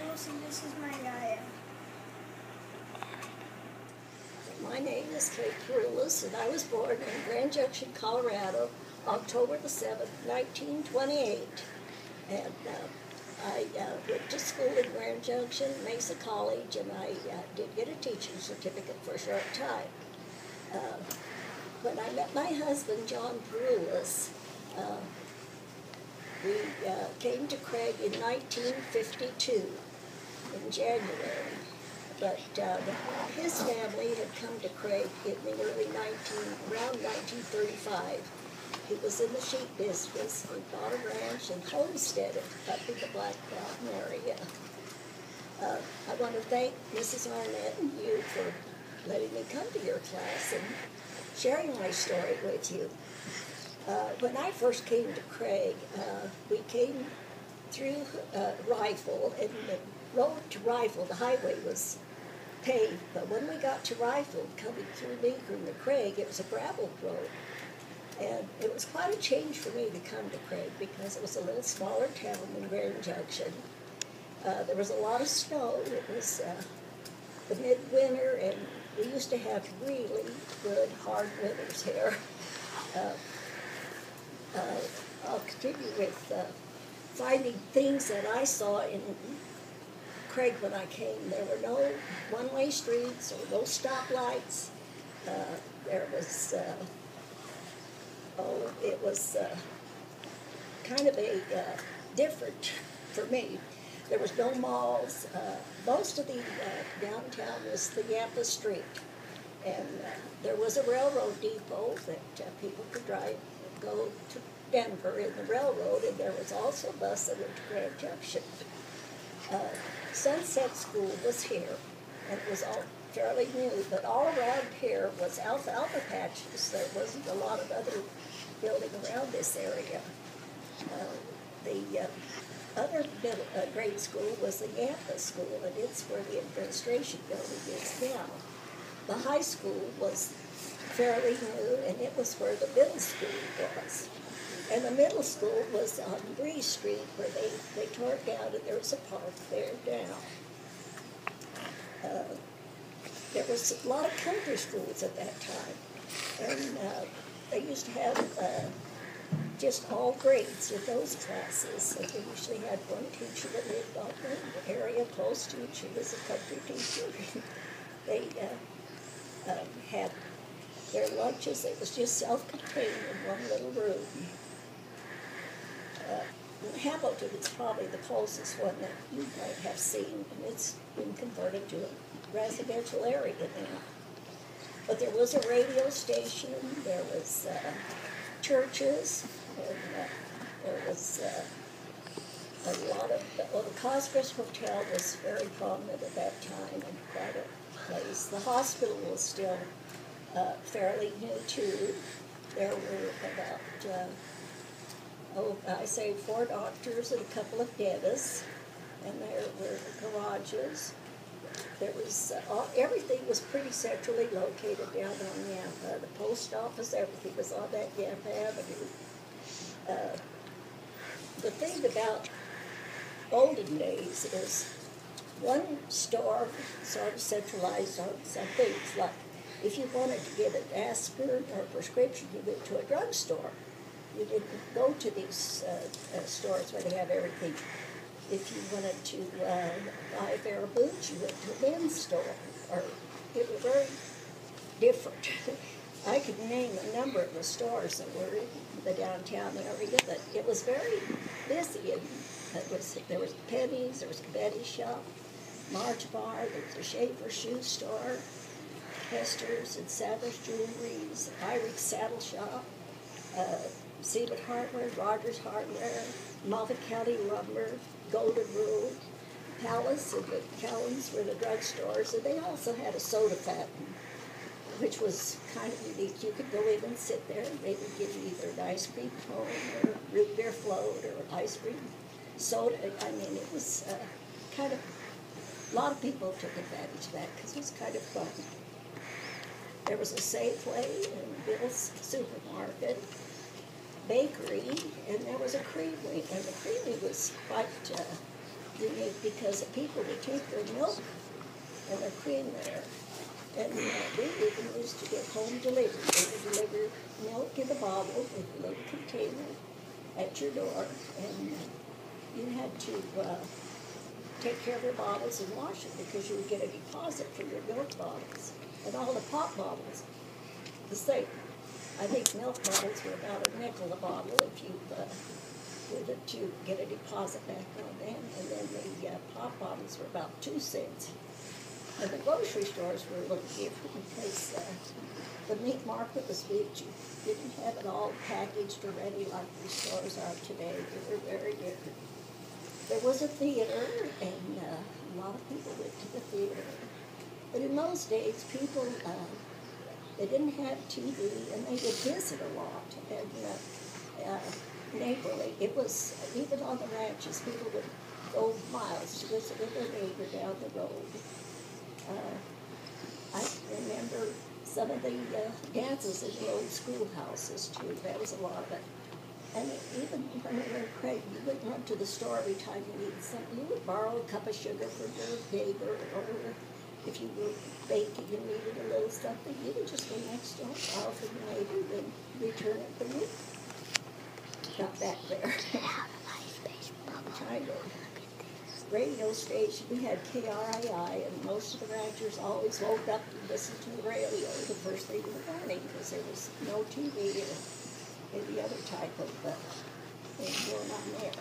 Peroulis, and this is my diet. My name is Kate Peroulis, and I was born in Grand Junction, Colorado, October the 7th, 1928. And I went to school in Grand Junction, Mesa College, and I did get a teaching certificate for a short time. When I met my husband, John Peroulis, we came to Craig in 1952, in January. But his family had come to Craig in the around 1935. He was in the sheep business. He bought a ranch and homesteaded up in the Black Mountain area. I want to thank Mrs. Arnett and you for letting me come to your class and sharing my story with you. When I first came to Craig, we came through Rifle, and the road to Rifle, the highway was paved, but when we got to Rifle, coming through Lincoln to Craig, it was a gravel road. And it was quite a change for me to come to Craig because it was a little smaller town than Grand Junction. There was a lot of snow. It was the midwinter, and we used to have really good, hard winters here. I'll continue with finding things that I saw in Craig when I came. There were no one-way streets or no stoplights. There was, it was kind of a different for me. There was no malls. Most of the downtown was the Yampa Street. And there was a railroad depot that people could go to Denver in the railroad, and there was also a bus that went to Grand Junction. Sunset School was here, and it was all fairly new, but all around here was alfalfa patches. There wasn't a lot of other building around this area. The other grade school was the Yampa School, and it's where the administration building is now. The high school was fairly new, and it was where the middle school was. And the middle school was on Bree Street, where they tore it down, and there was a park there now. There was a lot of country schools at that time, and they used to have just all grades in those classes. And they usually had one teacher that lived on the area close to it. She was a country teacher. They had their lunches. It was just self-contained in one little room. Hamilton is probably the closest one that you might have seen, and it's been converted to a residential area now. But there was a radio station, there was churches, and there was a lot of, well, the Cosgrove Hotel was very prominent at that time and quite a place. The hospital was still fairly new too. There were about, I say 4 doctors and a couple of dentists, and there were garages. There was, everything was pretty centrally located down on Yampa. The post office, everything was on that Yampa Avenue. The thing about olden days is one store sort of centralized on some things, like if you wanted to get an aspirin or a prescription, you went to a drugstore. You didn't go to these stores where they have everything. If you wanted to buy a pair of boots, you went to a men's store. Or it was very different. I could name a number of the stores that were in the downtown area, but it was very busy. And there was Penny's, there was a Betty shop, March Bar, there was a Schaefer shoe store, Hester's and Savage Jewelries, Irish Saddle Shop, Seaman Hardware, Rogers Hardware, Moffat County Lumber, Golden Rule, Palace, and the Callens were the drugstores, and they also had a soda fountain, which was kind of unique. You could go in and sit there, and they would give you either an ice cream cone or root beer float or ice cream soda. I mean, it was kind of, a lot of people took advantage of that because it was kind of fun. There was a Safeway and Bill's Supermarket, bakery, and there was a creamery, and the creamery was quite unique because the people would take their milk and their cream there. And we even used to get home delivery. They would deliver milk in a bottle with a little container at your door, and you had to take care of your bottles and wash them because you would get a deposit for your milk bottles. And all the pop bottles, the same. I think milk bottles were about a nickel a bottle if you wanted to get a deposit back on them. And then the pop bottles were about 2 cents. And the grocery stores were a little different because the meat market was big. You didn't have it all packaged or ready like the stores are today. They were very different. There was a theater, and a lot of people went to the theater. But in those days, people, they didn't have TV, and they would visit a lot. And neighborly, it was, even on the ranches, people would go miles to visit with their neighbor down the road. I remember some of the dances in the old schoolhouses, too. That was a lot of it. And even when we were in Craig, you would run to the store every time you needed something. You would borrow a cup of sugar from your neighbor, or if you were baking and needed a little something, you would just go next door, borrow from your neighbor, then return it when you got back there. Trying to radio station, we had KRII, and most of the ranchers always woke up and listened to the radio the first thing in the morning because there was no TV or any other type of thing going on there.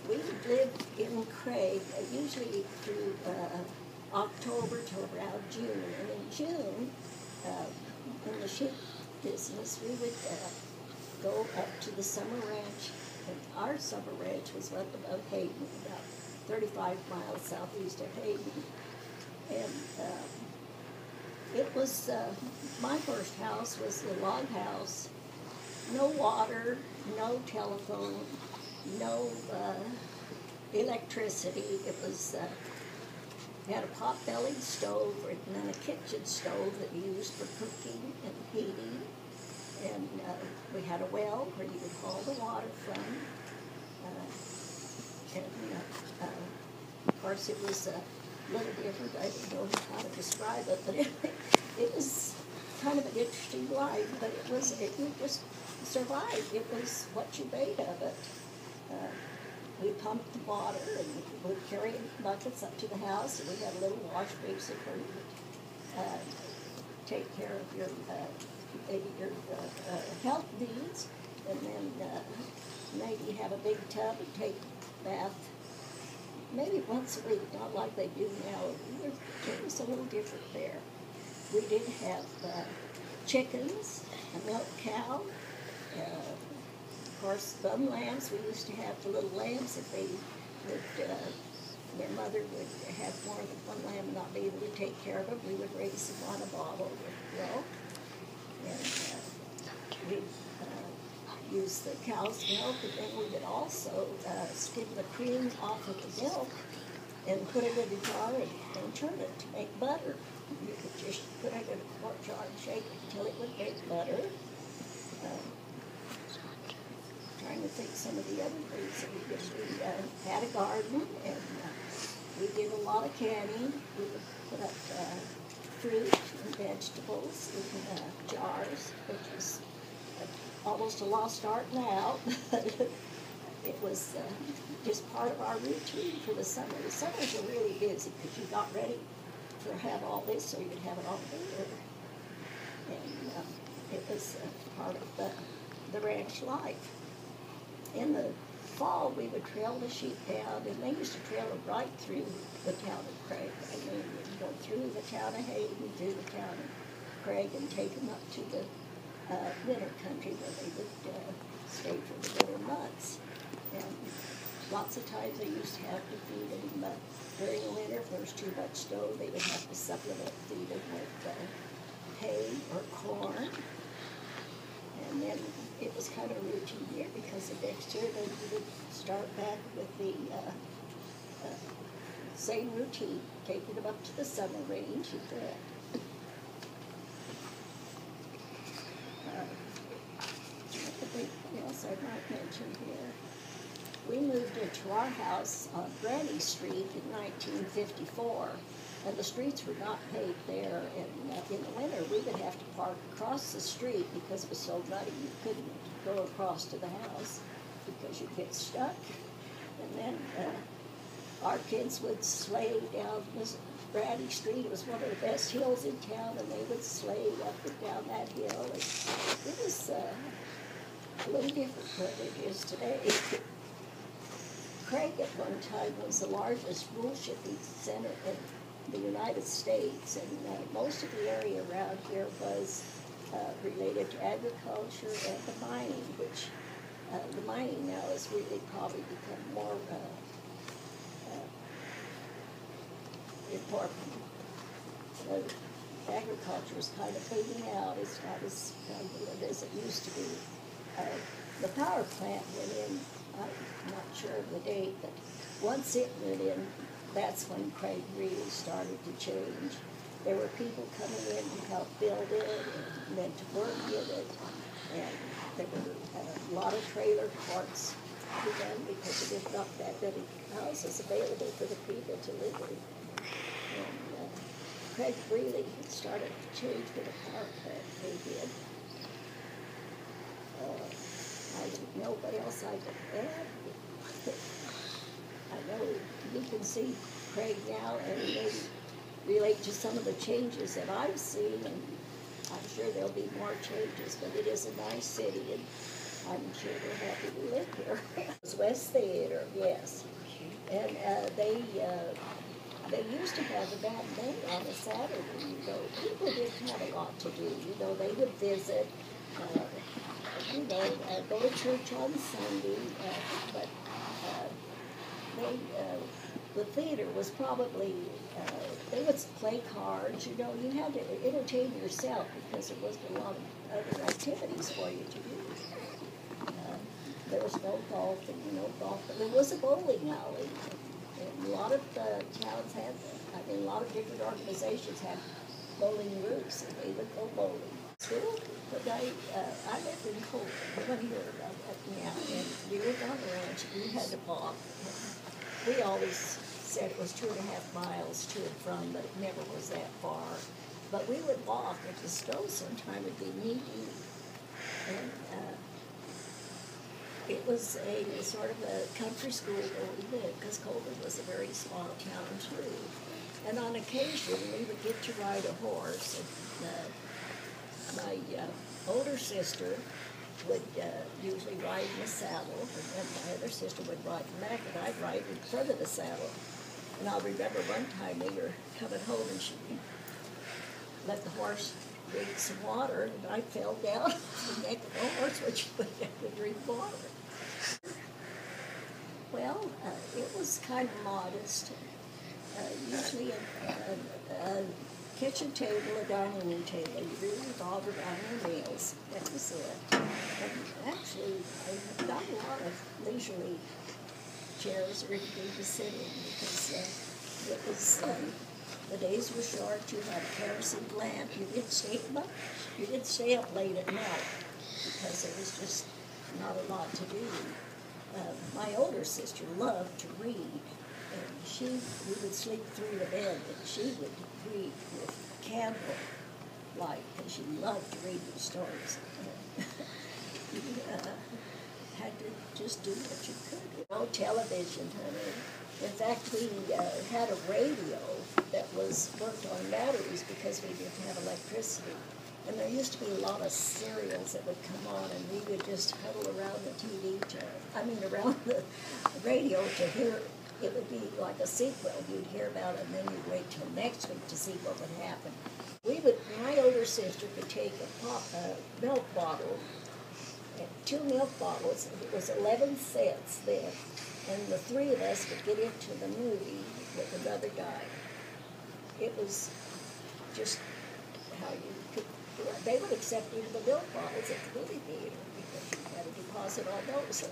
We lived in Craig usually through October to around June, and in June, in the sheep business, we would go up to the summer ranch. And our summer ranch was up above Hayden, about 35 miles southeast of Hayden. And it was, my first house was a log house, no water, no telephone, no electricity. It was, had a pot-bellied stove and then a kitchen stove that we used for cooking and heating. And we had a well where you would haul the water from. Of course, it was a little different. I don't know how to describe it, but it was kind of an interesting life. But it just survived. It was what you made of it. We pumped the water and we would carry buckets up to the house, and we had a little wash basin where you would take care of your health needs, and then maybe have a big tub and take a bath maybe once a week, not like they do now. It was a little different there. We did have chickens, a milk cow, of course, bum lambs. We used to have the little lambs that they would, their mother would have more than one lamb and not be able to take care of them. We would raise them on a bottle with milk. And we'd use the cow's milk, and then we would also skim the cream off of the milk and put it in a jar and turn it to make butter. You could just put it in a quart jar and shake it until it would make butter. Trying to think some of the other things that we did. We had a garden, and we did a lot of canning. We would put up fruit and vegetables in jars, which was almost a lost art now. It was just part of our routine for the summer. The summers were really busy because you got ready to have all this so you could have it all there. And it was part of the ranch life. In the fall, we would trail the sheep down, and they used to trail them right through the town of Craig. I mean, we'd go through the town of Hayden, through the town of Craig, and take them up to the winter country where they would stay for the winter months. And lots of times they used to have to feed them, but during the winter, if there was too much snow, they would have to supplement feed them with hay or corn. And then it was kind of a routine year because the next year then we would start back with the same routine, taking them up to the summer range. Anything else I might mention here? moved into our house on Granny Street in 1954, and the streets were not paved there. And in the winter, we would have to park across the street because it was so muddy you couldn't go across to the house because you'd get stuck. And then our kids would sleigh down this Granny Street. It was one of the best hills in town, and they would sleigh up and down that hill. And it was a little different than it is today. Craig at one time was the largest wool shipping center in the United States, and most of the area around here was related to agriculture and the mining, which the mining now has really probably become more important. Agriculture is kind of fading out. It's not as good as it used to be. The power plant went in, I'm not sure of the date, but once it went in, that's when Craig really started to change. There were people coming in to help build it and then to work in it. And there were a lot of trailer courts began because there was not that many houses available for the people to live in. And Craig really started to change with the power plant they did. I don't know what else I could add. I know you can see Craig now and maybe relate to some of the changes that I've seen, and I'm sure there'll be more changes, but it is a nice city, and I'm sure we're happy to live here. It was West Theater, yes. And they used to have a bad day on a Saturday, you know. People didn't have a lot to do, you know. They would visit, you know, go to church on Sunday, but the theater was probably, they would play cards, you know. You had to entertain yourself because there wasn't a lot of other activities for you to do. There was no golf, and but there was a bowling alley. And a lot of towns had, a lot of different organizations had bowling groups, and they would go bowling. School, but I lived in Colton, you heard about that now, and we lived on the ranch, we had to walk. We always said it was 2.5 miles to and from, but it never was that far. But we would walk, and the snow sometime would be knee-deep. And it was a sort of a country school where we lived, because Colton was a very small town, too. And on occasion, we would get to ride a horse, and my older sister would usually ride in the saddle, and then my other sister would ride in the back, and I'd ride in front of the saddle. And I'll remember one time we were coming home, and she let the horse drink some water, and I fell down the neck of the horse when she went down to drink water. Well, it was kind of modest. Usually a kitchen table, a dining room table. You really revolve around your meals. That was it. And actually, I got a lot of leisurely chairs or anything to sit in because it was, the days were short. You had a kerosene lamp. You didn't stay much. You didn't stay up late at night because there was just not a lot to do. My older sister loved to read. And we would sleep through the bed, and she would read with candle light, and she loved to read these stories. You had to just do what you could. No television, honey. In fact, we had a radio that worked on batteries because we didn't have electricity. And there used to be a lot of serials that would come on, and we would just huddle around the TV around the radio to hear. It would be like a sequel. You'd hear about it, and then you'd wait till next week to see what would happen. My older sister could take a milk bottle, and 2 milk bottles, and it was 11 cents then, and the 3 of us would get into the movie with another guy. It was just how you could, they would accept even the milk bottles at the movie theater because you had a deposit on those.